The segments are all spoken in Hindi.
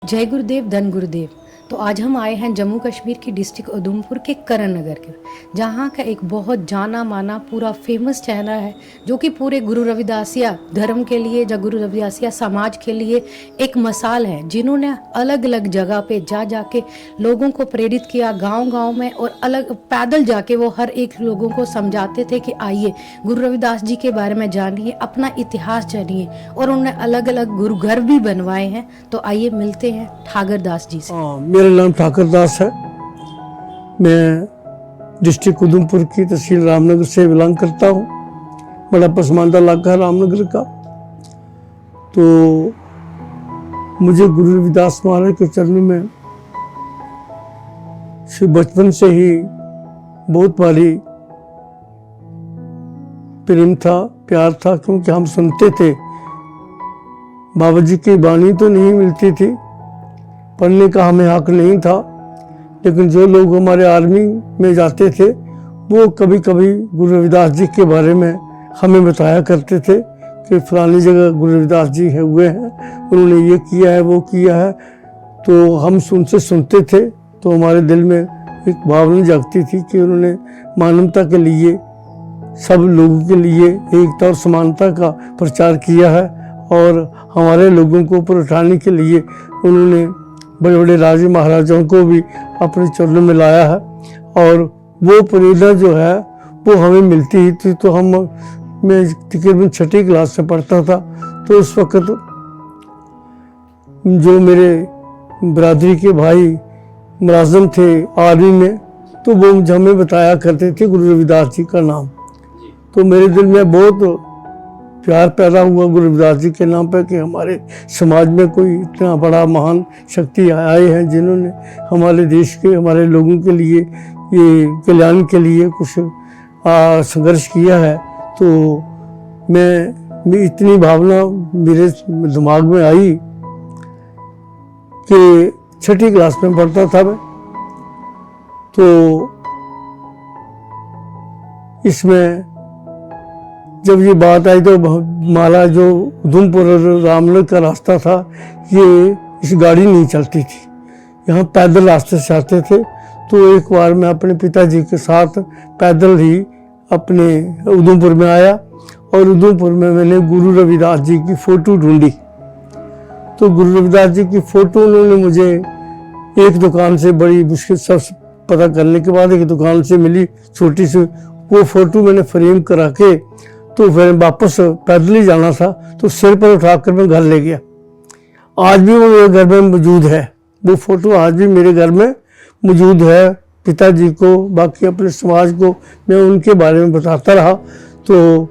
जय गुरुदेव धन गुरुदेव। तो आज हम आए हैं जम्मू कश्मीर की डिस्ट्रिक्ट उधमपुर के करण नगर के, जहाँ का एक बहुत जाना माना पूरा फेमस चेहरा है, जो कि पूरे गुरु रविदासिया धर्म के लिए, जो गुरु रविदासिया समाज के लिए एक मिसाल है, जिन्होंने अलग अलग जगह पे जा जाके लोगों को प्रेरित किया गांव-गांव में, और अलग पैदल जाके वो हर एक लोगों को समझाते थे कि आइए गुरु रविदास जी के बारे में जानिए, अपना इतिहास जानिए, और उन्होंने अलग अलग गुरु घर भी बनवाए हैं। तो आइए मिलते हैं ठाकर दास जी से। मेरा नाम ठाकर दास है। मैं डिस्ट्रिक्ट उधमपुर की तहसील रामनगर से बिलोंग करता हूँ। बड़ा पसमानदा इलाका है रामनगर का। तो मुझे गुरु रविदास महाराज के चरणों में बचपन से ही बहुत भारी प्रेम था, प्यार था, क्योंकि हम सुनते थे। बाबा जी की वाणी तो नहीं मिलती थी, पढ़ने का हमें हक नहीं था, लेकिन जो लोग हमारे आर्मी में जाते थे वो कभी कभी गुरु रविदास जी के बारे में हमें बताया करते थे कि फलानी जगह गुरु रविदास जी हुए हैं, उन्होंने ये किया है, वो किया है। तो हम उनसे सुनते थे, तो हमारे दिल में एक भावना जागती थी कि उन्होंने मानवता के लिए, सब लोगों के लिए एकता और समानता का प्रचार किया है, और हमारे लोगों को ऊपर उठाने के लिए उन्होंने बड़े बड़े राजे महाराजाओं को भी अपने चरणों में लाया है। और वो प्रेरणा जो है वो हमें मिलती ही थी। तो मैं तकरीबन 6ठी क्लास से पढ़ता था, तो उस वक़्त जो मेरे बरादरी के भाई मुलाजिम थे आर्मी में, तो वो हमें बताया करते थे गुरु रविदास जी का नाम। तो मेरे दिल में बहुत प्यार पैदा हुआ गुरु रविदास जी के नाम पर कि हमारे समाज में कोई इतना बड़ा महान शक्ति आए हैं, जिन्होंने हमारे देश के, हमारे लोगों के लिए, ये कल्याण के लिए कुछ संघर्ष किया है। तो मैं इतनी भावना मेरे दिमाग में आई कि 6ठी क्लास में पढ़ता था मैं। तो इसमें जब ये बात आई तो हमारा जो उधमपुर और रामनगर का रास्ता था, ये इस गाड़ी नहीं चलती थी, यहाँ पैदल रास्ते से आते थे। तो एक बार मैं अपने पिताजी के साथ पैदल ही अपने उधमपुर में आया, और उधमपुर में मैंने गुरु रविदास जी की फ़ोटो ढूंढी। तो गुरु रविदास जी की फ़ोटो उन्होंने मुझे एक दुकान से, बड़ी मुश्किल सब पता करने के बाद एक दुकान से मिली, छोटी सी। वो फ़ोटो मैंने फ्रेम करा के, तो फिर वापस पैदल ही जाना था, तो सिर पर उठाकर मैं घर ले गया। आज भी वो मेरे घर में मौजूद है, वो फ़ोटो आज भी मेरे घर में मौजूद है। पिताजी को, बाकी अपने समाज को मैं उनके बारे में बताता रहा। तो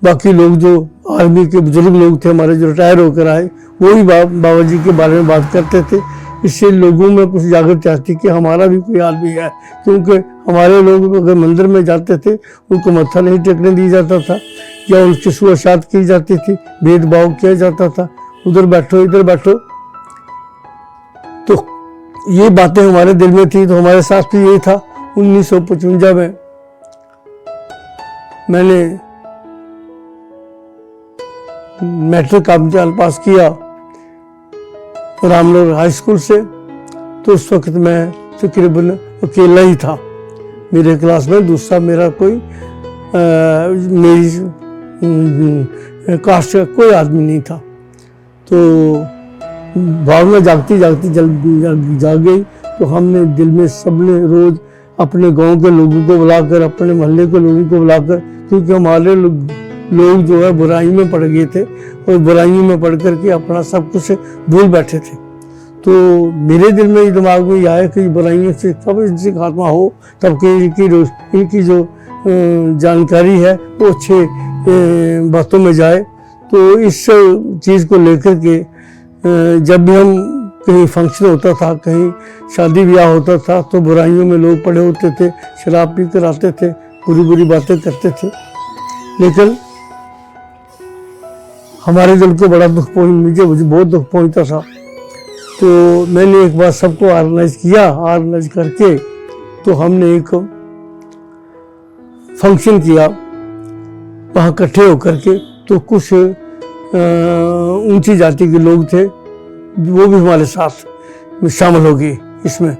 बाकी लोग जो आर्मी के बुजुर्ग लोग थे हमारे, जो रिटायर होकर आए, वो भी बाबा जी के बारे में बात करते थे। इससे लोगों में कुछ जागृति आती कि हमारा भी कोई आदमी है, क्योंकि हमारे लोग अगर मंदिर में जाते थे उनको मत्था नहीं टेकने दिया जाता था, या उनकी छुआछूत की जाती थी, भेदभाव किया जाता था, उधर बैठो इधर बैठो। तो ये बातें हमारे दिल में थी। तो हमारे साथ भी यही था। 1955 में मैंने मैट्रिक का इम्तिहान पास किया रामनगर हाई स्कूल से। तो उस वक्त मैं तकरीबन अकेला ही था मेरे क्लास में, दूसरा मेरा कोई मेरी कास्ट का कोई आदमी नहीं था। तो भावना जागती जागती जाग गई। तो हमने दिल में सबने रोज अपने गांव के लोगों को बुलाकर, अपने मोहल्ले के लोगों को बुलाकर, क्योंकि हमारे लोग जो है बुराई में पड़ गए थे, और बुराइयों में पढ़ करके अपना सब कुछ भूल बैठे थे। तो मेरे दिल में दिमाग में यह आया कि बुराइयों से कब इनसे खात्मा हो, तब कि इनकी जो जानकारी है वो अच्छे बातों में जाए। तो इस चीज़ को लेकर के जब भी हम कहीं फंक्शन होता था, कहीं शादी ब्याह होता था, तो बुराइयों में लोग पड़े होते थे, शराब पी कर आते थे, बुरी बुरी बातें करते थे। लेकिन हमारे दिल को बड़ा दुख मुझे बहुत दुख पहुंचता था। तो मैंने एक बार सबको ऑर्गेनाइज किया, ऑर्गेनाइज करके तो हमने एक फंक्शन किया वहाँ इकट्ठे होकर के। तो कुछ ऊंची जाति के लोग थे, वो भी हमारे साथ शामिल होगी इसमें।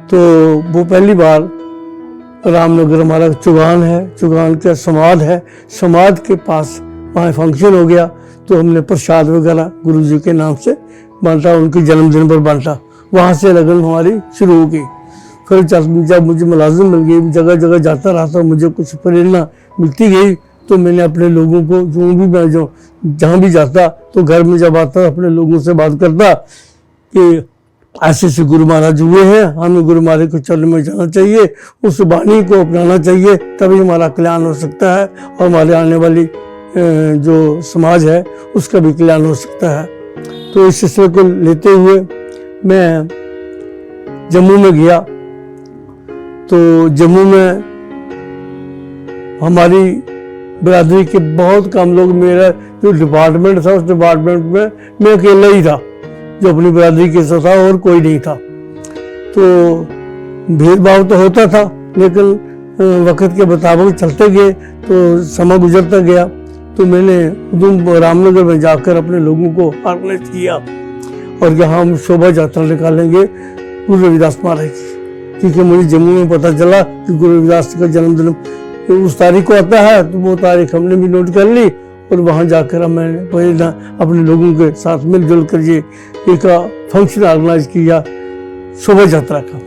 तो वो पहली बार रामनगर हमारा चुगान है, चुगान का समाध है, समाध के पास वहाँ फंक्शन हो गया। तो हमने प्रसाद वगैरह गुरुजी के नाम से बांटा, उनके जन्मदिन पर बांटा। वहाँ से लगन हमारी शुरू हो गई। फिर जब मुझे मुलाजिम मिल गई, जगह जगह जाता रहा था, मुझे कुछ प्रेरणा मिलती गई। तो मैंने अपने लोगों को जो भी मैं जो जहाँ भी जाता तो घर में जब आता अपने लोगों से बात करता कि ऐसे ऐसे गुरु महाराज हुए हैं, हमें गुरु महाराज को चरण में जाना चाहिए, उस वाणी को अपनाना चाहिए, तभी हमारा कल्याण हो सकता है और हमारे आने वाली जो समाज है उसका भी कल्याण हो सकता है। तो इस सिलसिले को लेते हुए मैं जम्मू में गया। तो जम्मू में हमारी बिरादरी के बहुत कम लोग, मेरा जो डिपार्टमेंट था उस डिपार्टमेंट में मैं अकेला ही था जो अपनी बिरादरी के साथ था, और कोई नहीं था। तो भेदभाव तो होता था, लेकिन वक्त के मुताबिक चलते गए तो समय गुजरता गया। तो मैंने रामनगर में जाकर अपने लोगों को ऑर्गेनाइज किया और यहाँ हम शोभा यात्रा निकालेंगे गुरु रविदास महाराज की, क्योंकि मुझे जम्मू में पता चला कि गुरु रविदास का जन्मदिन उस तारीख को आता है। तो वो तारीख हमने भी नोट कर ली और वहाँ जाकर मैंने पहले अपने लोगों के साथ मिलजुल कर ये एक फंक्शन ऑर्गेनाइज किया शोभा यात्रा का।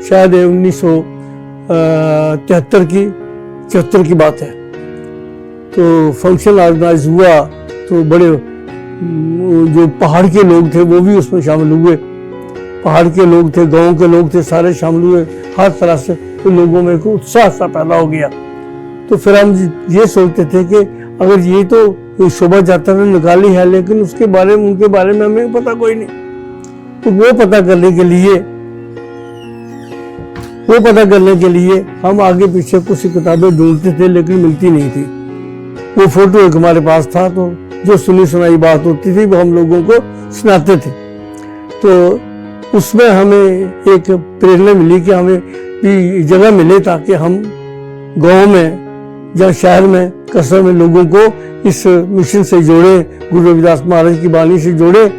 शायद 1973 की बात है। तो फंक्शन ऑर्गेनाइज हुआ तो बड़े जो पहाड़ के लोग थे वो भी उसमें शामिल हुए। पहाड़ के लोग थे, गांव के लोग थे, सारे शामिल हुए हर तरह से। तो लोगों में एक उत्साह सा पैदा हो गया। तो फिर हम ये सोचते थे कि अगर ये तो शोभा यात्रा ने निकाली है, लेकिन उसके बारे में उनके बारे में हमें पता कोई नहीं। तो वो पता करने के लिए हम आगे पीछे कुछ किताबें ढूंढते थे, लेकिन मिलती नहीं थी। वो फोटो एक हमारे पास था, तो जो सुनी सुनाई बात होती थी वो हम लोगों को सुनाते थे। तो उसमें हमें एक प्रेरणा मिली कि हमें भी जगह मिले ताकि हम गांव में या शहर में कस्बे में लोगों को इस मिशन से जोड़े, गुरु रविदास महाराज की वाणी से जोड़े।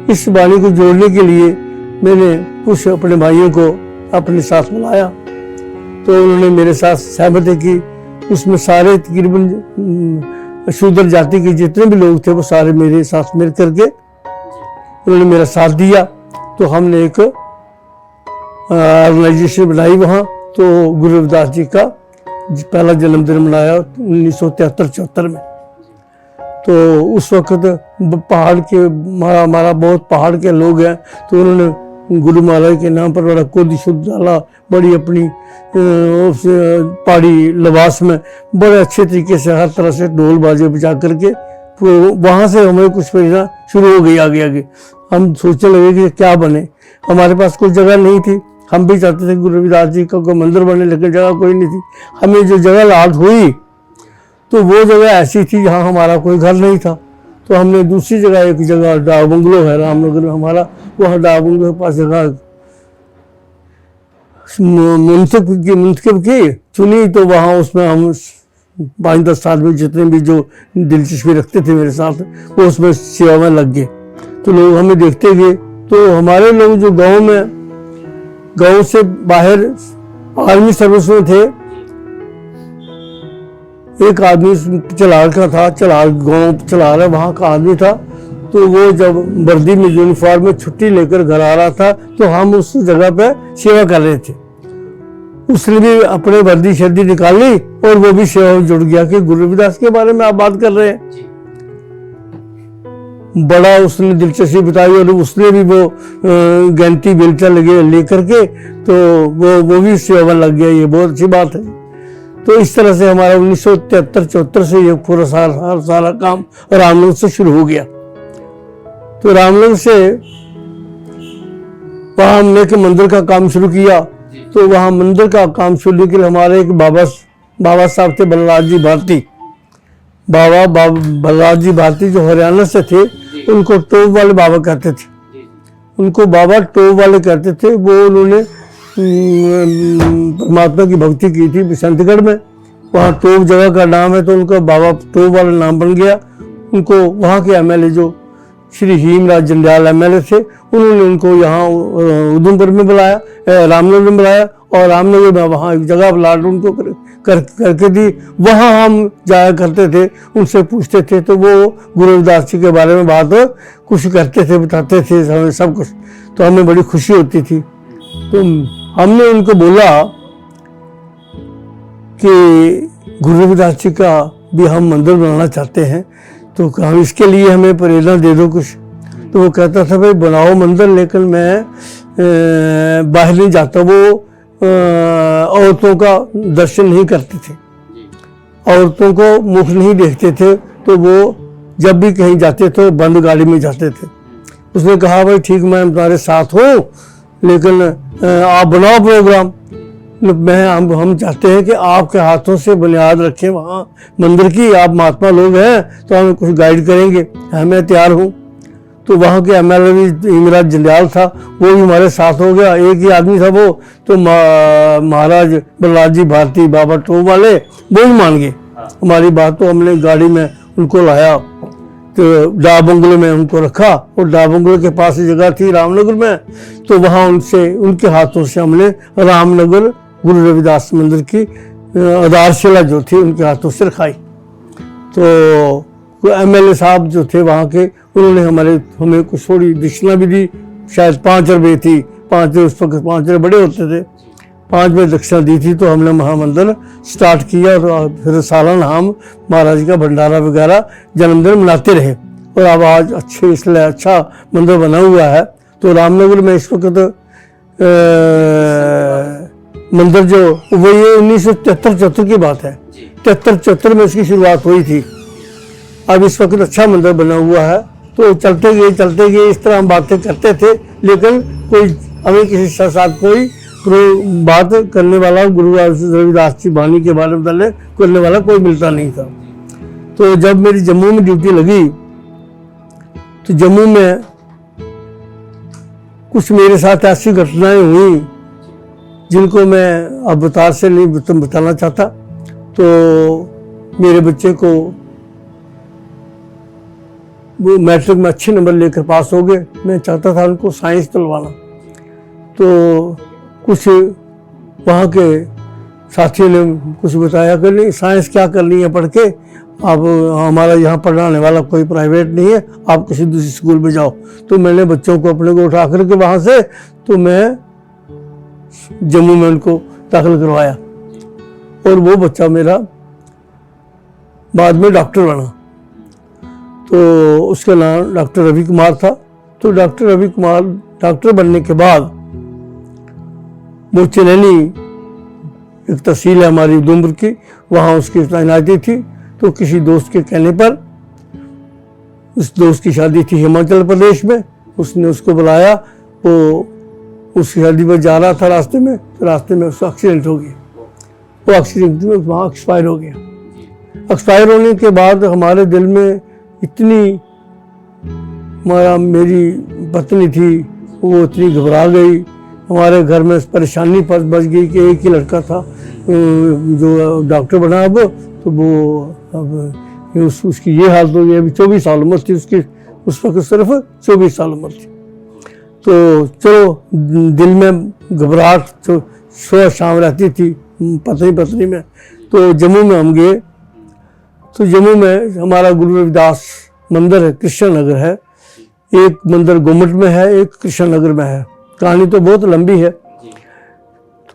इस वाणी को जोड़ने के लिए मैंने कुछ अपने भाइयों को अपने साथ बुलाया। तो उन्होंने मेरे साथ सहमति की। उसमें सारे तकरीबन शूद्र जाति के जितने भी लोग थे वो सारे मेरे साथ मिल करके उन्होंने मेरा साथ दिया। तो हमने एक ऑर्गेनाइजेशन बनाई वहाँ। तो गुरु रविदास जी का पहला जन्मदिन मनाया 1973-74 में। तो उस वक्त पहाड़ के हमारा बहुत पहाड़ के लोग हैं, तो उन्होंने गुरु महाराज के नाम पर बड़ा कोदी शुद्ध डाला, बड़ी अपनी पहाड़ी लिबास में बड़े अच्छे तरीके से हर तरह से ढोल बाजे बजा करके। तो वहाँ से हमें कुछ प्रेरणा शुरू हो गई। आगे हम सोचने लगे कि क्या बने। हमारे पास कोई जगह नहीं थी। हम भी चाहते थे गुरु रविदास जी का कोई मंदिर बने, लेकिन जगह कोई नहीं थी। हमें जो जगह लाट हुई तो वो जगह ऐसी थी जहाँ हमारा कोई घर नहीं था। तो हमने दूसरी जगह, एक जगह डाक बंगलो है रामनगर में हमारा, वहाँ डाक बंगलो के पास जगह मुंतखब की चुनी। तो वहाँ उसमें हम 5-10 आदमी जितने भी जो दिलचस्पी रखते थे मेरे साथ, वो उसमें सेवा में लग गए। तो लोग हमें देखते गए। तो हमारे लोग जो गांव से बाहर आर्मी सर्विस में थे, एक आदमी चलार का था, गांव चलार वहाँ का आदमी था। तो वो जब वर्दी में यूनिफॉर्म में छुट्टी लेकर घर आ रहा था, तो हम उस जगह पे सेवा कर रहे थे। उसने भी अपने वर्दी शर्दी निकाली और वो भी सेवा में जुड़ गया कि गुरु रविदास के बारे में आप बात कर रहे हैं। बड़ा उसने दिलचस्पी बताई और उसने भी वो गैंती बेल्टा लेकर के तो वो भी सेवा लग गया। ये बहुत अच्छी बात है। तो इस तरह से हमारा 1973-74 से ये पूरा सारा काम रामनगर से शुरू हो गया। तो रामनगर से वहाँ हमने एक मंदिर का काम शुरू किया। तो वहाँ मंदिर का काम शुरू के लिए हमारे एक बाबा साहब थे, बलराज जी भारती। बाबा बलराज जी भारती जो हरियाणा से थे, उनको टोप वाले बाबा कहते थे। उनको बाबा टोप वाले कहते थे। वो उन्होंने परमात्मा की भक्ति की थी बसंतगढ़ में। वहाँ टोप जगह का नाम है, तो उनका बाबा टोप वाला नाम बन गया। उनको वहाँ के MLA जो श्री हीमराज जंडियाल एमएलए थे, उन्होंने उनको यहाँ उधमपुर में बुलाया, रामनगर में बुलाया और रामनगर में वहाँ एक जगह प्लाट उनको करके दी। वहाँ हम जाया करते थे, उनसे पूछते थे तो वो गुरु रविदास जी के बारे में बात कुछ करते थे, बताते थे हमें सब कुछ, तो हमें बड़ी खुशी होती थी। तो हमने उनको बोला कि गुरु रविदास जी का भी हम मंदिर बनाना चाहते हैं, तो हम इसके लिए हमें प्रेरणा दे दो कुछ। तो वो कहता था भाई बनाओ मंदिर, लेकिन मैं बाहर नहीं जाता। वो औरतों का दर्शन नहीं करते थे, औरतों को मुख नहीं देखते थे, तो वो जब भी कहीं जाते तो बंद गाड़ी में जाते थे। उसने कहा भाई ठीक, मैं तुम्हारे साथ हूँ, लेकिन आप बनाओ प्रोग्राम। हम चाहते हैं कि आपके हाथों से बुनियाद रखें वहाँ मंदिर की, आप महात्मा लोग हैं तो हमें कुछ गाइड करेंगे, मैं तैयार हूँ। तो वहाँ के एमएलए भी हीमराज जंडियाल था, वो भी हमारे साथ हो गया। एक ही आदमी था वो, तो महाराज बलराज जी भारती बाबा टोप वाले वो भी मान गए हमारी बात। तो हमने गाड़ी में उनको लाया, तो डा बंगले में उनको रखा, और डा बंगले के पास जगह थी रामनगर में, तो वहाँ उनसे उनके हाथों से हमने रामनगर गुरु रविदास मंदिर की आधारशिला जो थी उनके हाथों से रखाई। तो एमएलए साहब जो थे वहाँ के, उन्होंने हमें कुछ थोड़ी दक्षिणा भी दी, शायद 5 रुपये थी, 5 उस वक्त 5 रुपये बड़े होते थे, 5 रुपये दक्षिणा दी थी। तो हमने महामंदिर स्टार्ट किया, और फिर सालाना हम महाराज का भंडारा वगैरह जन्मदिन मनाते रहे, और अब आज अच्छे इसलिए अच्छा मंदिर बना हुआ है। तो रामनगर में इस वक्त मंदिर जो वो ये 1973-74 की बात है, 73-74 में इसकी शुरुआत हुई थी। अब इस वक्त अच्छा मंदिर बना हुआ है। तो चलते गए इस तरह हम बातें करते थे, लेकिन कोई हमें किसी के साथ कोई बात करने वाला, गुरु रविदास जी वाणी के बारे में करने वाला कोई मिलता नहीं था। तो जब मेरी जम्मू में ड्यूटी लगी, तो जम्मू में कुछ मेरे साथ ऐसी घटनाएं हुई जिनको मैं अब बता से नहीं बताना चाहता। तो मेरे बच्चे को वो मैट्रिक में अच्छे नंबर लेकर पास हो गए, मैं चाहता था उनको साइंस दिलवाना। तो कुछ वहाँ के साथियों ने कुछ बताया कि नहीं, साइंस क्या करनी है पढ़ के, अब हमारा यहाँ पढ़ाने वाला कोई प्राइवेट नहीं है, आप किसी दूसरे स्कूल में जाओ। तो मैंने बच्चों को अपने को उठा करके वहाँ से, तो मैं जम्मू में उनको दाखिल करवाया, और वो बच्चा मेरा बाद में डॉक्टर बना। तो उसका नाम डॉक्टर रवि कुमार था। तो डॉक्टर रवि कुमार डॉक्टर बनने के बाद वो चनैनी एक तहसील है हमारी उधमपुर की, वहाँ उसकी तैनाती थी। तो किसी दोस्त के कहने पर, उस दोस्त की शादी थी हिमाचल प्रदेश में, उसने उसको बुलाया। वो उस शादी पर जा रहा था, रास्ते में, तो रास्ते में उसका एक्सीडेंट हो गया। वो एक्सीडेंट में वहाँ एक्सपायर हो गया। एक्सपायर होने के बाद हमारे दिल में इतनी, मेरी पत्नी थी वो इतनी घबरा गई, हमारे घर में परेशानी बच गई कि एक ही लड़का था जो डॉक्टर बना। अब तो वो अब उसकी ये हालत हो गई। अभी 24 साल उम्र थी उसकी, उस वक्त सिर्फ 24 साल उम्र थी। तो चलो दिल में घबराहट तो सुबह शाम रहती थी पत्नी में। तो जम्मू में हम गए। तो जम्मू में हमारा गुरु रविदास मंदिर है, कृष्ण नगर है, एक मंदिर गोमट में है, एक कृष्ण नगर में है। कहानी तो बहुत लंबी है।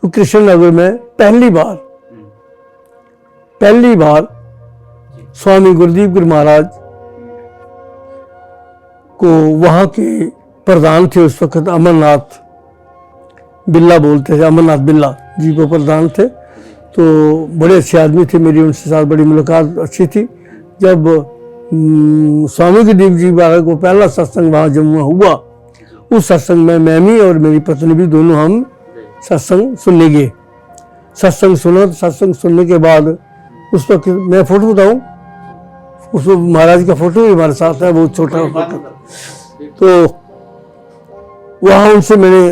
तो कृष्ण नगर में पहली बार स्वामी गुरुदीप गिर महाराज को वहाँ के प्रधान थे उस वक्त, अमरनाथ बिल्ला बोलते थे, अमरनाथ बिल्ला जी वो प्रधान थे। तो बड़े अच्छे आदमी थे, मेरी उनसे साथ बड़ी मुलाकात अच्छी थी। जब स्वामी गुरुदीप जी महाराज को पहला सत्संग वहाँ जम्मू में हुआ, उस सत्संग में मैं भी और मेरी पत्नी भी दोनों हम सत्संग सुनने गए। सत्संग सुना। तो सत्संग सुनने के बाद उस वक्त मैं फोटो बताऊं, उस महाराज का फोटो भी हमारे साथ है, बहुत छोटा फोटो। तो वहाँ उनसे मैंने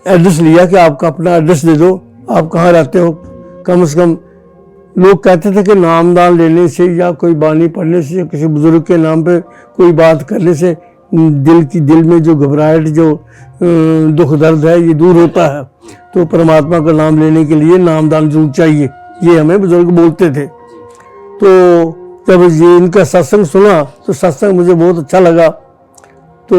एड्रेस लिया कि आपका अपना एड्रेस दे दो, आप कहाँ रहते हो। कम से कम लोग कहते थे कि नामदान लेने से या कोई बानी पढ़ने से या किसी बुजुर्ग के नाम पे कोई बात करने से दिल में जो घबराहट, जो दुख दर्द है, ये दूर होता है। तो परमात्मा का नाम लेने के लिए नामदान जरूर चाहिए, ये हमें बुजुर्ग बोलते थे। तो जब ये इनका सत्संग सुना तो सत्संग मुझे बहुत अच्छा लगा। तो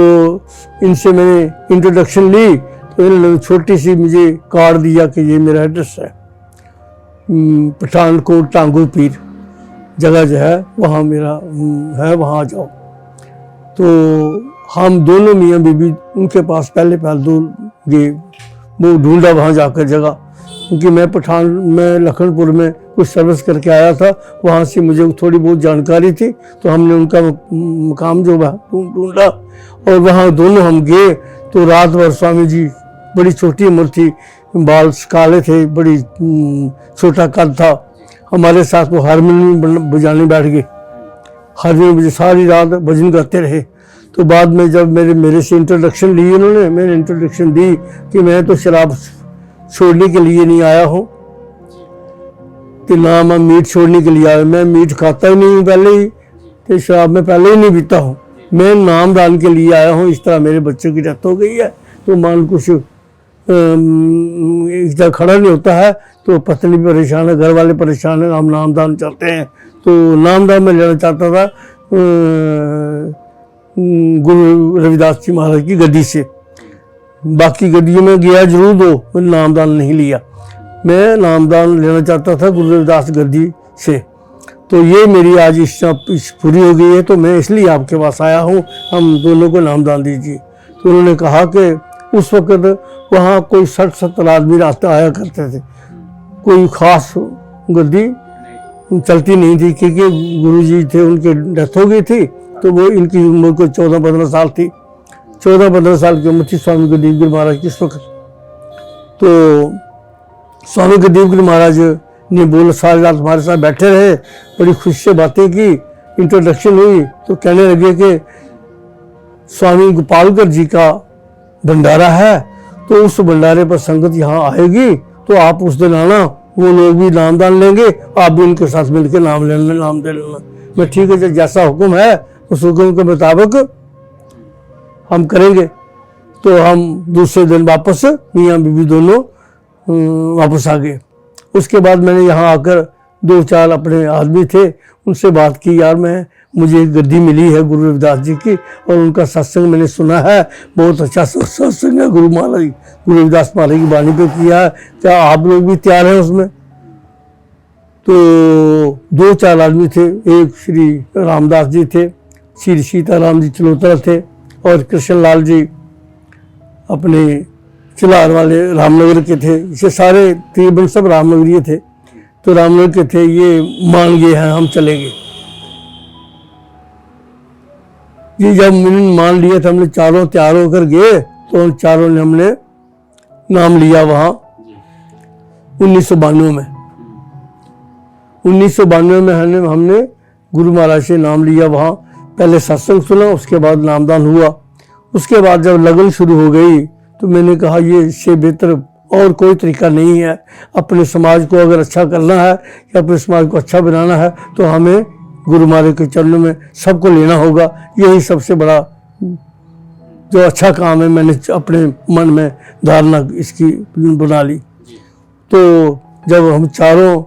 इनसे मैंने इंट्रोडक्शन ली तो इन्होंने छोटी सी मुझे कार्ड दिया कि ये मेरा एड्रेस है, पठानकोट टांगू पीर जगह जो है वहाँ मेरा है, वहाँ आ जाओ। तो हम दोनों मियाँ बीबी उनके पास पहले दो गए, वो ढूंढा वहाँ जाकर जगह, क्योंकि मैं लखनपुर में कुछ सर्विस करके आया था, वहाँ से मुझे थोड़ी बहुत जानकारी थी। तो हमने उनका मकाम जो ढूंढा और वहाँ दोनों हम गए। तो रात भर स्वामी जी, बड़ी छोटी उम्र थी, बाल काले थे, बड़ी छोटा कद था, हमारे साथ वो हारमोनियम बजाने बैठ गए। हारमोनियम बजे सारी रात भजन गाते रहे। तो बाद में जब मेरे से इंट्रोडक्शन ली उन्होंने, मैंने इंट्रोडक्शन दी कि मैं तो शराब छोड़ने के लिए नहीं आया हूँ, कि ना मैं मीट छोड़ने के लिए आया, मैं मीट खाता ही नहीं हूँ पहले ही, तो शराब में पहले ही नहीं पीता हूँ, मैं नामदान के लिए आया हूँ। इस तरह मेरे बच्चों की डेथ हो गई है, तो मान कुछ एक जगह खड़ा नहीं होता है, तो पत्नी परेशान है, घर वाले परेशान है, हम नामदान चाहते हैं। तो नामदान में लेना चाहता था गुरु रविदास जी महाराज की गद्दी से। बाकी गद्दियों में गया जरूर दो, नामदान नहीं लिया। मैं नामदान लेना चाहता था गुरु रविदास गद्दी से। तो ये मेरी आज इच्छा पूरी हो गई है, तो मैं इसलिए आपके पास आया हूँ, हम दोनों को नामदान दीजिए। तो उन्होंने कहा कि उस वक़्त वहाँ कोई 60-70 आदमी आया करते थे, कोई ख़ास गद्दी चलती नहीं थी, क्योंकि गुरुजी थे, उनकी डेथ हो गई थी। तो वो इनकी उम्र को 14-15 साल थी, 14-15 साल की उम्र थी स्वामी गदीप गिरी महाराज की इस वक्त। तो स्वामी गदीप गिरी महाराज ने बोला, सारी रात हमारे साथ बैठे रहे, बड़ी खुशी से बातें की, इंट्रोडक्शन हुई। तो कहने लगे कि स्वामी गोपालकर जी का भंडारा है, तो उस भंडारे पर संगत यहाँ आएगी, तो आप उस दिन आना, वो लोग भी नामदान लेंगे, आप भी उनके साथ मिलकर नाम दे लेना। मैं ठीक है, जैसा हुक्म है उस हुक्म के मुताबिक हम करेंगे। तो हम दूसरे दिन वापस मियाँ बीबी दोनों वापस आ गए। उसके बाद मैंने यहाँ आकर 2-4 अपने आदमी थे, उनसे बात की, यार मुझे एक गद्दी मिली है गुरु रविदास जी की, और उनका सत्संग मैंने सुना है, बहुत अच्छा सत्संग है, गुरु रविदास महाराज की वाणी पे किया है, क्या आप लोग भी तैयार हैं उसमें? तो 2-4 आदमी थे, एक श्री रामदास जी थे, श्री सीताराम जी चलोत्रा थे, और कृष्णलाल जी अपने चिलार वाले रामनगर के थे। ये सारे तकरीबन सब रामनगरीय थे। तो रामनगर के थे, ये मान गए हैं हम चलेंगे। ये जब मैंने मान लिया था, हमने चारों तैयार होकर गए, तो उन चारों ने हमने नाम लिया वहाँ 1992 में। 1992 में हमने गुरु महाराज से नाम लिया वहाँ। पहले सत्संग सुना, उसके बाद नामदान हुआ। उसके बाद जब लगन शुरू हो गई तो मैंने कहा ये इससे बेहतर और कोई तरीका नहीं है। अपने समाज को अगर अच्छा करना है या अपने समाज को अच्छा बनाना है तो हमें गुरु महाराज के चरणों में सबको लेना होगा। यही सबसे बड़ा जो अच्छा काम है, मैंने अपने मन में धारणा इसकी बना ली। तो जब हम चारों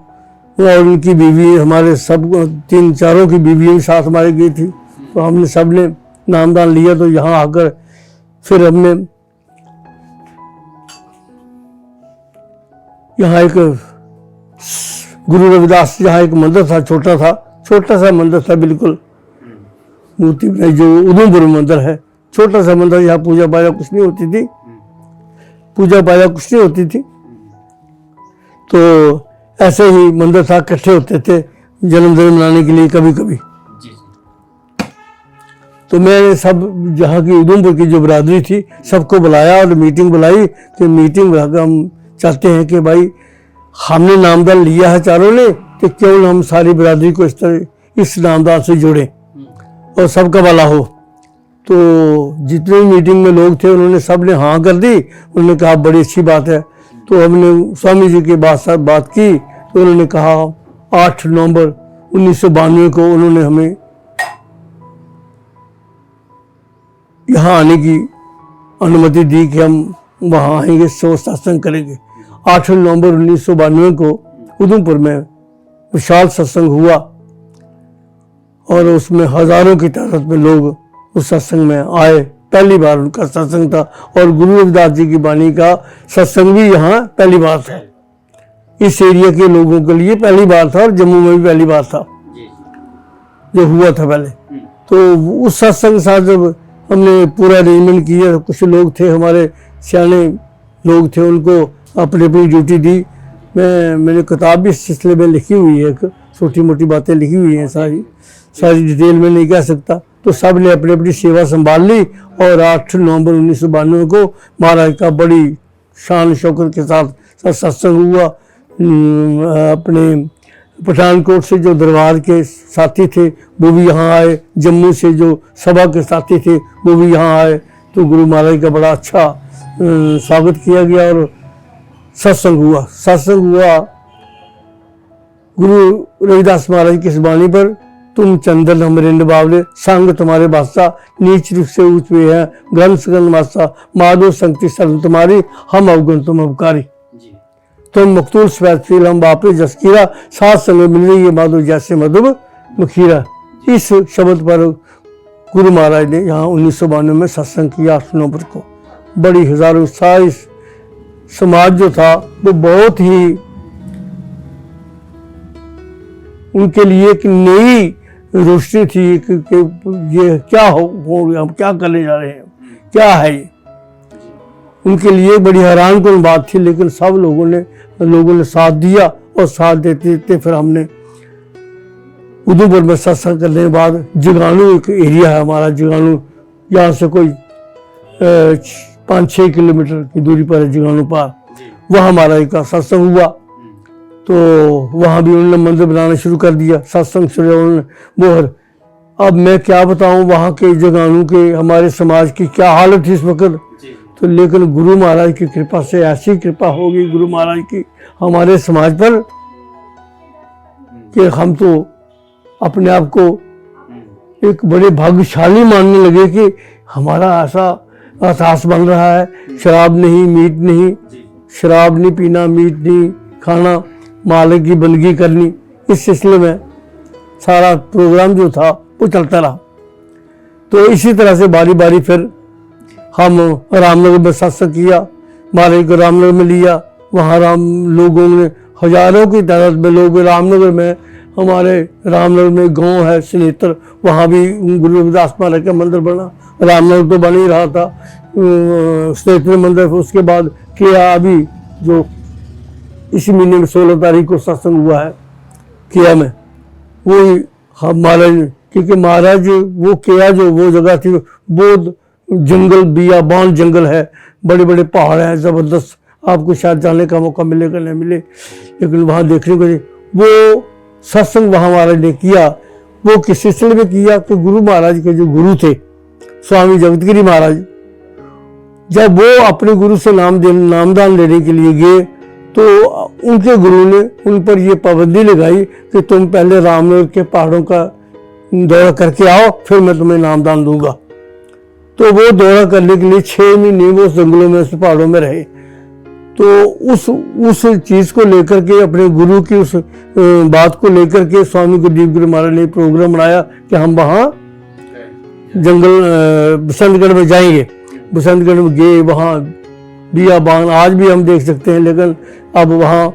और उनकी बीवी, हमारे सब 3-4 की बीवी साथ हमारे गई थी, तो हमने सब ने नामदान लिया। तो यहाँ आकर फिर हमने यहाँ एक गुरु रविदास, यहाँ एक मंदिर था, छोटा सा मंदिर था, बिल्कुल मूर्ति बनाई, जो उधमपुर मंदिर है, छोटा सा मंदिर। यहाँ पूजा पाजा कुछ नहीं होती थी, तो ऐसे ही मंदिर था, इकट्ठे होते थे जन्मदिन मनाने के लिए कभी कभी। तो मैंने सब जहाँ की उधमपुर की जो बरादरी थी सबको बुलाया और मीटिंग बुलाई कि मीटिंग बुलाकर हम चाहते हैं कि भाई हमने नामदान लिया है चारों ने, तो क्यों हम सारी बरादरी को इस नामदान से जोड़ें और सबका भला हो। तो जितने भी मीटिंग में लोग थे उन्होंने सब ने हाँ कर दी। उन्होंने कहा बड़ी अच्छी बात है। तो हमने स्वामी जी के साथ बात की, तो उन्होंने कहा 8 नवंबर 1992 को उन्होंने हमें यहाँ आने की अनुमति दी कि हम वहाँ आएंगे, सत्संग करेंगे। 8 नवंबर 1992 को उधमपुर में विशाल सत्संग हुआ और उसमें हजारों की तादाद में लोग उस सत्संग में आए। पहली बार उनका सत्संग था और गुरु रविदास जी की वाणी का सत्संग भी यहाँ पहली बार था। इस एरिया के लोगों के लिए पहली बार था और जम्मू में भी पहली बार था जो हुआ था पहले। तो उस सत्संग के साथ जब हमने पूरा अरेंजमेंट किया, कुछ लोग थे हमारे सियाने लोग थे, उनको अपनी अपनी ड्यूटी दी। मैंने किताब भी इस सिलसिले में लिखी हुई है, एक छोटी मोटी बातें लिखी हुई हैं, सारी डिटेल में नहीं कह सकता। तो सब ने अपनी अपनी सेवा संभाल ली और 8 नवंबर 1992 को महाराज का बड़ी शान शौकत के साथ सत्संग हुआ। अपने पठानकोट से जो दरबार के साथी थे वो भी यहाँ आए, जम्मू से जो सभा के साथी थे वो भी यहाँ आए। तो गुरु महाराज का बड़ा अच्छा स्वागत किया गया और सत्संग हुआ। गुरु रविदास महाराज की इस वाणी पर, तुम चंदन हमरे निभावले, संग तुम्हारे बादशाह, नीच रूप से ऊंच हुए हैं, गन सगन मासा, माधो संगति शरण तुम्हारी, हम अवगुण तुम अवकारी। तुम मकतूल स्वेतशील हम वापस जसकीरा, साथ संग मिल रही है माधो जैसे मधुब मखीरा। इस शब्द पर गुरु महाराज ने यहाँ 1992 में सत्संग किया 8 नवंबर को। बड़ी हजारों सारी समाज जो था वो बहुत ही उनके लिए एक नई रोशनी थी कि ये क्या हो गया, हम क्या करने जा रहे हैं, क्या है ये। उनके लिए बड़ी हैरानकुन बात थी, लेकिन सब लोगों ने साथ दिया और साथ देते देते फिर हमने उधमपुर में सत्संग करने के बाद जगानू एक एरिया है हमारा, जगानू यहाँ से कोई 5-6 किलोमीटर की दूरी पर है जगानू पार, वहाँ हमारा एक सत्संग हुआ। तो वहाँ भी उन्होंने मंदिर बनाना शुरू कर दिया, सत्संग शुरू उन्होंने बोहर। अब मैं क्या बताऊँ वहाँ के जगानू के हमारे समाज की क्या हालत थी इस वक्त। तो लेकिन गुरु महाराज की कृपा से ऐसी कृपा होगी गुरु महाराज की हमारे समाज पर कि हम तो अपने आप को एक बड़े भाग्यशाली मानने लगे कि हमारा ऐसा एहसास बन रहा है। शराब नहीं, मीट नहीं, शराब नहीं पीना, मीट नहीं खाना, मालिक की बंदगी करनी, इस सिलसिले में सारा प्रोग्राम जो था वो चलता रहा। तो इसी तरह से बारी बारी फिर हम रामनगर में सत्संग किया, महाराज को रामनगर में लिया। वहाँ लोगों ने हजारों की तादाद में लोग रामनगर में, हमारे रामनगर में गांव है स्नेत्र, वहाँ भी गुरु रविदास महाराज का मंदिर बना। रामनगर तो बन ही रहा था, स्नेत्र मंदिर। उसके बाद किया अभी जो इसी महीने में 16 तारीख को सत्संग हुआ है किया में, वही हम महाराज, क्योंकि महाराज वो किया जो वो जगह थी वो जंगल बियाबान जंगल है, बड़े बड़े पहाड़ हैं जबरदस्त। आपको शायद जाने का मौका मिलेगा नहीं मिले, लेकिन वहाँ देखने को वो सत्संग वहाँ महाराज ने किया। वो किस सिलसिले में किया कि गुरु महाराज के जो गुरु थे स्वामी जगतगिरी महाराज, जब वो अपने गुरु से नामदान लेने के लिए गए तो उनके गुरु ने उन पर ये पाबंदी लगाई कि तुम पहले रामनगर के पहाड़ों का दौरा करके आओ, फिर मैं तुम्हें नामदान दूंगा। तो वो दौरा करने के लिए 6 महीने वो जंगलों में, उस पहाड़ों में रहे। तो उस चीज को लेकर के, अपने गुरु की उस बात को लेकर के स्वामी गुरुदीप गिरी महाराज ने प्रोग्राम बनाया कि हम वहाँ जंगल बसंतगढ़ में जाएंगे। बसंतगढ़ में गए, वहाँ बियाबान आज भी हम देख सकते हैं, लेकिन अब वहाँ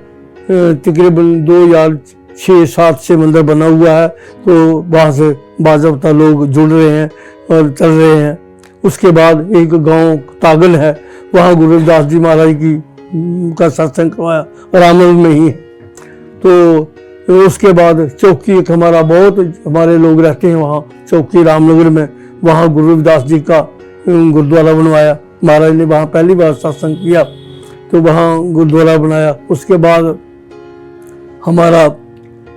तकरीबन 2006-7 से मंदिर बना हुआ है। तो वहाँ से बाज़ाब्ता लोग जुड़ रहे हैं और चल रहे हैं। उसके बाद एक गांव तागल है, वहाँ गुरु रविदास जी महाराज की का सत्संग करवाया, रामनगर में ही है। तो उसके बाद चौकी एक हमारा, बहुत हमारे लोग रहते हैं वहाँ चौकी रामनगर में, वहाँ गुरु रविदास जी का गुरुद्वारा बनवाया। महाराज ने वहाँ पहली बार सत्संग किया तो वहाँ गुरुद्वारा बनाया। उसके बाद हमारा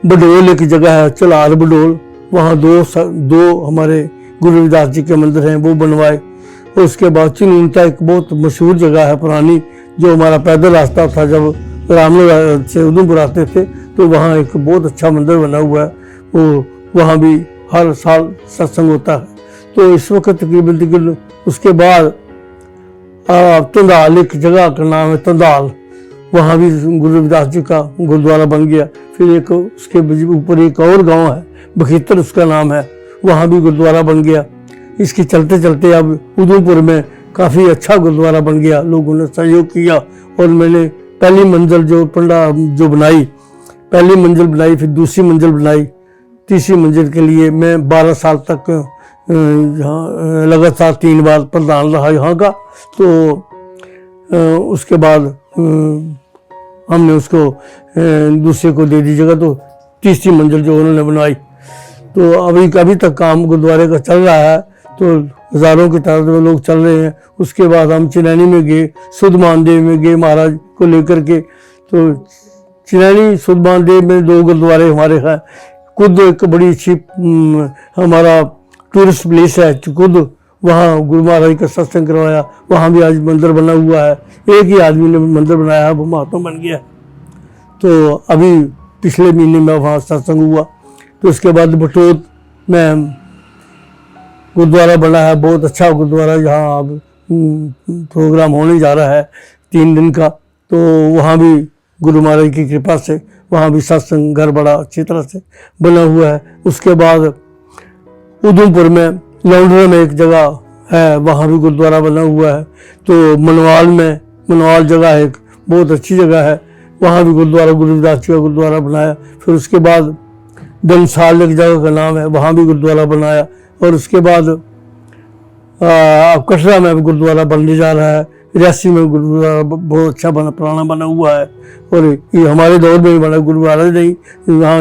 बडोल एक जगह है, चलार बडोल, वहाँ दो हमारे गुरु रविदास जी के मंदिर हैं, वो बनवाए। उसके बाद चिनूनता एक बहुत मशहूर जगह है पुरानी, जो हमारा पैदल रास्ता था जब रामनगर से उधमपुर आते थे, तो वहाँ एक बहुत अच्छा मंदिर बना हुआ है। वो वहाँ भी हर साल सत्संग होता है। तो इस वक्त तकरीबन उसके बाद तंदाल, एक जगह का नाम है तंदाल, वहाँ भी गुरु रविदास जी का गुरुद्वारा बन गया। फिर एक उसके ऊपर एक और गांव है बखीतर उसका नाम है, वहाँ भी गुरुद्वारा बन गया। इसके चलते चलते अब उदयपुर में काफ़ी अच्छा गुरुद्वारा बन गया, लोगों ने सहयोग किया। और मैंने पहली मंजिल जो बनाई, पहली मंजिल बनाई, फिर दूसरी मंजिल बनाई, तीसरी मंजिल के लिए मैं 12 साल तक यहाँ लगातार 3 बार प्रधान रहा यहाँ का। तो उसके बाद हमने उसको दूसरे को दे दी जगह, तो तीसरी मंजिल जो उन्होंने बनाई। तो अभी तक काम गुरुद्वारे का चल रहा है, तो हज़ारों की तादाद में लोग चल रहे हैं। उसके बाद हम चिनैनी में गए, सुध महादेव में गए महाराज को लेकर के। तो चिनैनी सुध महादेव में 2 गुरुद्वारे हमारे हैं। खुद एक बड़ी अच्छी हमारा टूरिस्ट प्लेस है खुद, वहाँ गुरु महाराज का सत्संग करवाया, वहाँ भी आज मंदिर बना हुआ है। एक ही आदमी ने मंदिर बनाया है, वो महात्मा बन गया। तो अभी पिछले महीने में वहाँ सत्संग हुआ। तो उसके बाद बटोत में गुरुद्वारा बना है, बहुत अच्छा गुरुद्वारा, जहाँ अब प्रोग्राम होने जा रहा है 3 दिन का। तो वहाँ भी गुरु महाराज की कृपा से वहाँ भी सत्संग घर बड़ा अच्छी तरह से बना हुआ है। उसके बाद उधमपुर में लौंडरा में एक जगह है, वहाँ भी गुरुद्वारा बना हुआ है। तो मनवाल जगह है, एक बहुत अच्छी जगह है, वहाँ भी गुरुद्वारा गुरु रविदास जी का गुरुद्वारा बनाया। फिर उसके बाद धनसाल एक जगह का नाम है, वहाँ भी गुरुद्वारा बनाया। और उसके बाद कटरा में गुरुद्वारा बनने जा रहा है, रियासी में गुरुद्वारा बहुत अच्छा पुराना बना हुआ है। और ये हमारे दौर में ही बना गुरुद्वारा नहीं, यहाँ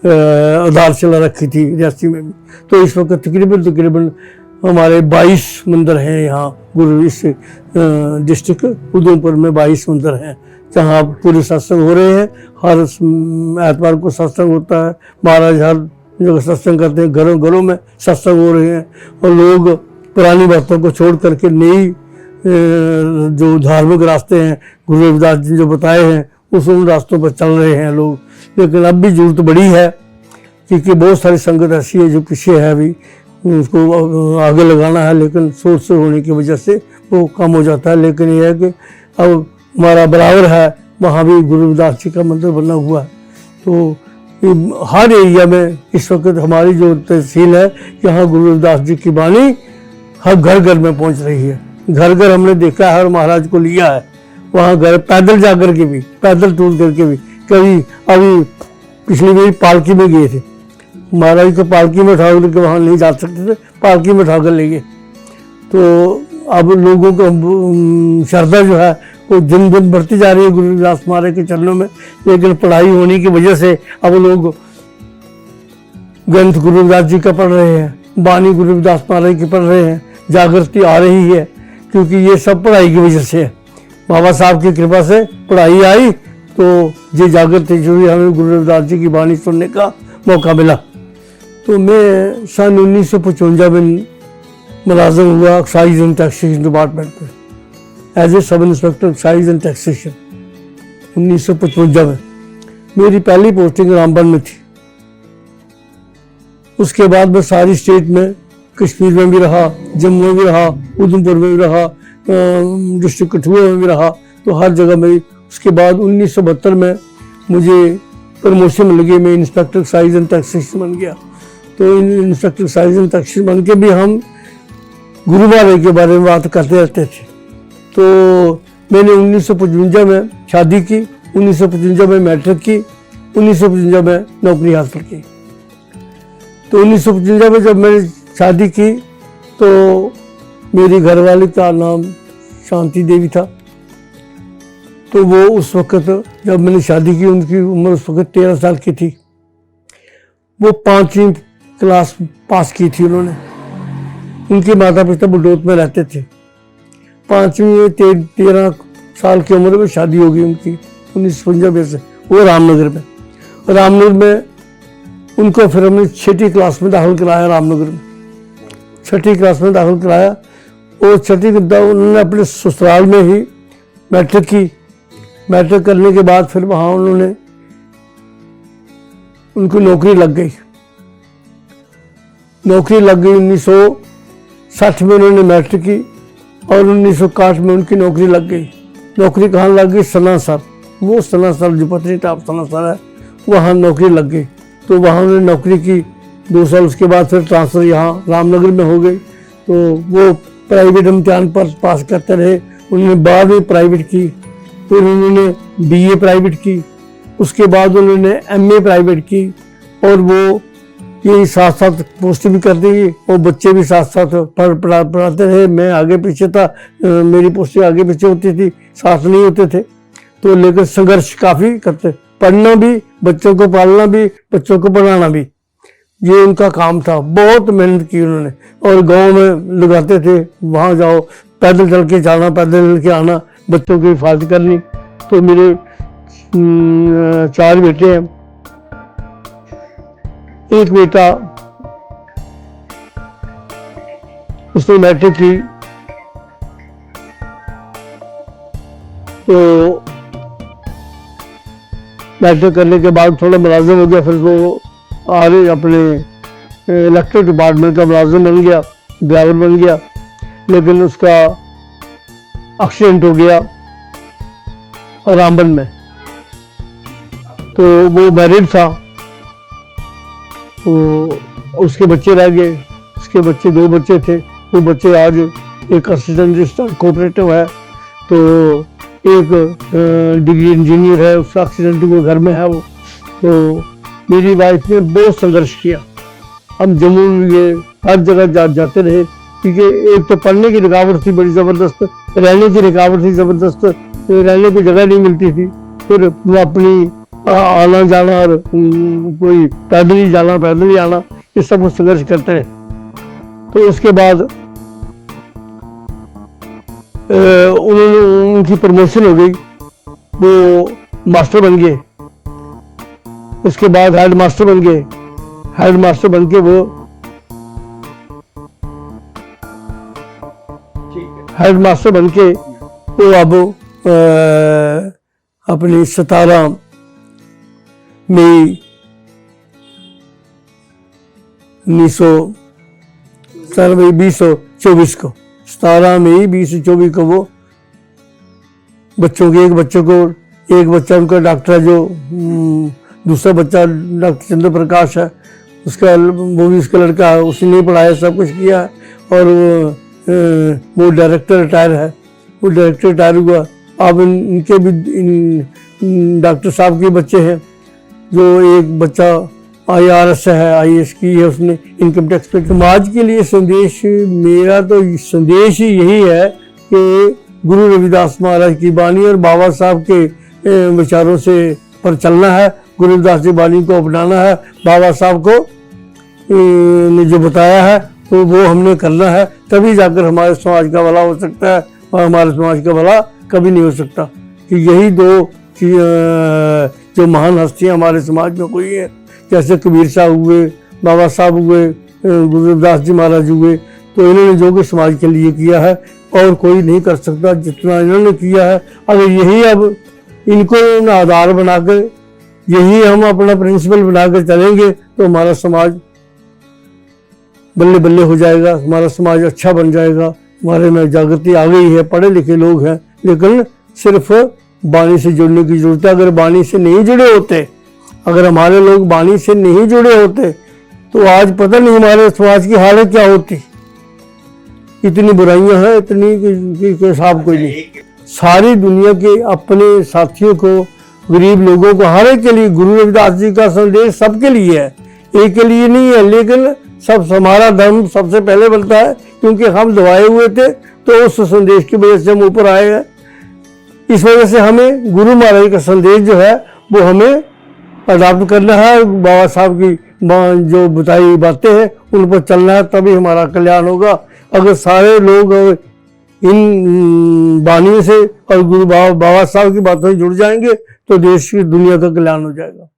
आधारशिला रखी थी रियासी में भी। तो इस वक्त तकरीबन हमारे 22 मंदिर हैं यहाँ गुरु इस डिस्ट्रिक्ट उधमपुर में 22 मंदिर हैं, जहाँ पूरे सत्संग हो रहे हैं। हर एतवार को सत्संग होता है, महाराज हर जगह सत्संग करते हैं, घरों घरों में सत्संग हो रहे हैं। और लोग पुरानी बातों को छोड़ करके नई जो धार्मिक रास्ते हैं गुरु रविदास जी जो बताए हैं उन रास्तों पर चल रहे हैं लोग। लेकिन अब भी जरूरत बड़ी है, क्योंकि बहुत सारी संगत ऐसी है जो पीछे है, अभी उसको आगे लगाना है, लेकिन सोर्स होने की वजह से वो कम हो जाता है। लेकिन यह है कि अब हमारा बराबर है, वहाँ भी गुरु रविदास जी का मंदिर बना हुआ है। तो हर एरिया में इस वक्त हमारी जो तहसील है, यहाँ गुरु रविदास जी की वाणी हर घर घर में पहुँच रही है। घर घर हमने देखा है, हर महाराज को लिया है, वहाँ घर पैदल जा करके भी, पैदल टूर करके भी। कभी अभी पिछली बार पालकी में गए थे, महाराज को पालकी में उठा करके वहाँ नहीं जा सकते थे, पालकी में उठा कर ले गए। तो अब लोगों को श्रद्धा जो है वो दिन दिन बढ़ती जा रही है गुरु रविदास महाराज के चरणों में। लेकिन पढ़ाई होने की वजह से अब लोग ग्रंथ गुरु रविदास जी का पढ़ रहे हैं, वाणी गुरु रविदास महाराज की पढ़ रहे हैं, जागृति आ रही है, क्योंकि ये सब पढ़ाई की वजह से है। बाबा साहब की कृपा से पढ़ाई आई, तो ये जागृति जो भी हमें गुरु रविदास जी की वाणी सुनने का मौका मिला। तो मैं सन 1955 में मुलाजिम हुआ एक्साइज एंड टैक्सेशन डिपार्टमेंट में, as a sub inspector excise and taxation 1955 में। मेरी पहली पोस्टिंग रामबन में थी। उसके बाद मैं सारी स्टेट में, कश्मीर में भी रहा, जम्मू में भी रहा, उधमपुर में भी रहा, डिस्ट्रिक्ट कठुआ में भी रहा, तो हर जगह मेरी। उसके बाद 1972 में मुझे प्रमोशन मिल गई, मैं इंस्पेक्टर एक्साइज एंड टैक्सेशन बन गया। तो इंस्पेक्टर एक्साइज एंड टैक्सेशन बन के भी हम गुरु महाराज के बारे में बात करते रहते थे। तो मैंने 1955 में शादी की, 1955 में मैट्रिक की, 1955 में नौकरी हासिल की। तो 1955 में जब मैंने शादी की तो मेरी घरवाली का नाम शांति देवी था। तो वो उस वक्त जब मैंने शादी की, उनकी उम्र उस वक्त 13 साल की थी। वो 5वीं क्लास पास की थी उन्होंने। उनके माता पिता बडोत में रहते थे। 5वीं 13 साल की उम्र में शादी हो गई उनकी 1955 से, वो रामनगर में। रामनगर में उनको फिर हमने 6ठी क्लास में दाखिल कराया, रामनगर में 6ठी क्लास में दाखिल कराया। और 6ठी उन्होंने अपने ससुराल में ही मैट्रिक की। मैट्रिक करने के बाद फिर वहाँ उनको नौकरी लग गई। 1960 60 में उन्होंने मैट्रिक की और 1961 में उनकी नौकरी लग गई। नौकरी कहाँ लग गई? सनासर, वो सनासर जो पत्नीटॉप सनासर है, वहाँ नौकरी लग गई। तो वहाँ उन्होंने नौकरी की 2 साल, उसके बाद फिर ट्रांसफ़र यहाँ रामनगर में हो गई। तो वो प्राइवेट इम्तिहान पर पास करते रहे। उन्होंने 12वीं प्राइवेट की, फिर उन्होंने BA प्राइवेट की, उसके बाद उन्होंने MA प्राइवेट की, और वो यही साथ साथ पोस्ट भी करती थी और बच्चे भी साथ साथ पढ़ाते रहे। मैं आगे पीछे था, मेरी पोस्ट आगे पीछे होती थी, साथ नहीं होते थे। तो लेकिन संघर्ष काफ़ी करते, पढ़ना भी, बच्चों को पालना भी, बच्चों को पढ़ाना भी, ये उनका काम था। बहुत मेहनत की उन्होंने, और गांव में लगाते थे, वहाँ जाओ, पैदल चल के जाना, पैदल चल के आना, बच्चों की हिफाजत करनी। तो मेरे 4 बेटे हैं। एक बेटा उसने मैट्रिक की, तो मैट्रिक करने के बाद थोड़ा मुलाजिम हो गया, फिर वो आगे अपने इलेक्ट्रिक डिपार्टमेंट का मुलाजिम बन गया, ड्राइवर बन गया। लेकिन उसका एक्सीडेंट हो गया रामबन में। तो वो मैरिड था, तो उसके बच्चे रह गए। उसके बच्चे 2 बच्चे थे, वो बच्चे आज एक असिस्टेंट रजिस्ट्रार कोऑपरेटिव है, तो एक डिग्री इंजीनियर है, उसका एक्सीडेंट वो घर में है वो। तो मेरी वाइफ ने बहुत संघर्ष किया। हम जम्मू में गए, हर जगह जाते रहे, क्योंकि एक तो पढ़ने की रुकावट थी बड़ी ज़बरदस्त, रहने की रुकावट थी ज़बरदस्त, रहने की जगह नहीं मिलती थी। फिर वो अपनी आना जाना, और कोई पैदल ही जाना, पैदल ही आना, ये सब कुछ संघर्ष करते रहे। तो उसके बाद उन्होंने, उनकी प्रमोशन हो गई, वो मास्टर बन गए। उसके बाद हेड मास्टर बन गए। हेड मास्टर बन के वो हेड मास्टर बन के वो अब अपनी 17 मई 2024 को 17 मई 2024 को वो बच्चों के, एक बच्चा उनका डॉक्टर है, जो दूसरा बच्चा डॉक्टर चंद्र प्रकाश है, उसका वो भी उसका लड़का है, उसने पढ़ाया, सब कुछ किया है। और वो डायरेक्टर रिटायर है, वो डायरेक्टर रिटायर हुआ। अब इनके भी डॉक्टर साहब के बच्चे हैं, जो एक बच्चा IRS है, IAS की है उसने, इनकम टैक्स पे। समाज के लिए संदेश, मेरा तो संदेश ही यही है कि गुरु रविदास महाराज की बानी और बाबा साहब के विचारों से पर चलना है, गुरु रविदास की बानी को अपनाना है, बाबा साहब को ने जो बताया है तो वो हमने करना है, तभी जाकर हमारे समाज का भला हो सकता है, और हमारे समाज का भला कभी नहीं हो सकता। कि यही 2 जो महान हस्तियाँ हमारे समाज में कोई है, जैसे कबीर साहब हुए, बाबा साहब हुए, गुरु रविदास जी महाराज हुए, तो इन्होंने जो कुछ समाज के लिए किया है और कोई नहीं कर सकता जितना इन्होंने किया है। अगर यही अब इनको आधार बनाकर, यही हम अपना प्रिंसिपल बनाकर चलेंगे तो हमारा समाज बल्ले बल्ले हो जाएगा, हमारा समाज अच्छा बन जाएगा। हमारे में जागृति आ गई है, पढ़े लिखे लोग हैं, लेकिन सिर्फ बाणी से जुड़ने की जरूरत है। अगर बाणी से नहीं जुड़े होते, अगर हमारे लोग बाणी से नहीं जुड़े होते, तो आज पता नहीं हमारे समाज की हालत क्या होती। इतनी बुराइयां हैं, इतनी कि हिसाब कोई नहीं। सारी दुनिया के अपने साथियों को, गरीब लोगों को, हर एक के लिए गुरु रविदास जी का संदेश सबके लिए है, एक के लिए नहीं है। लेकिन सब, हमारा धर्म सबसे पहले बनता है, क्योंकि हम दबाए हुए थे, तो उस संदेश की वजह से हम ऊपर आए हैं। इस वजह से हमें गुरु महाराज का संदेश जो है वो हमें अडॉप्ट करना है। बाबा साहब की जो बताई बातें हैं उन पर चलना है, तभी हमारा कल्याण होगा। अगर सारे लोग इन बानियों से और गुरु बाबा साहब की बातों से जुड़ जाएंगे तो देश की, दुनिया का कल्याण हो जाएगा।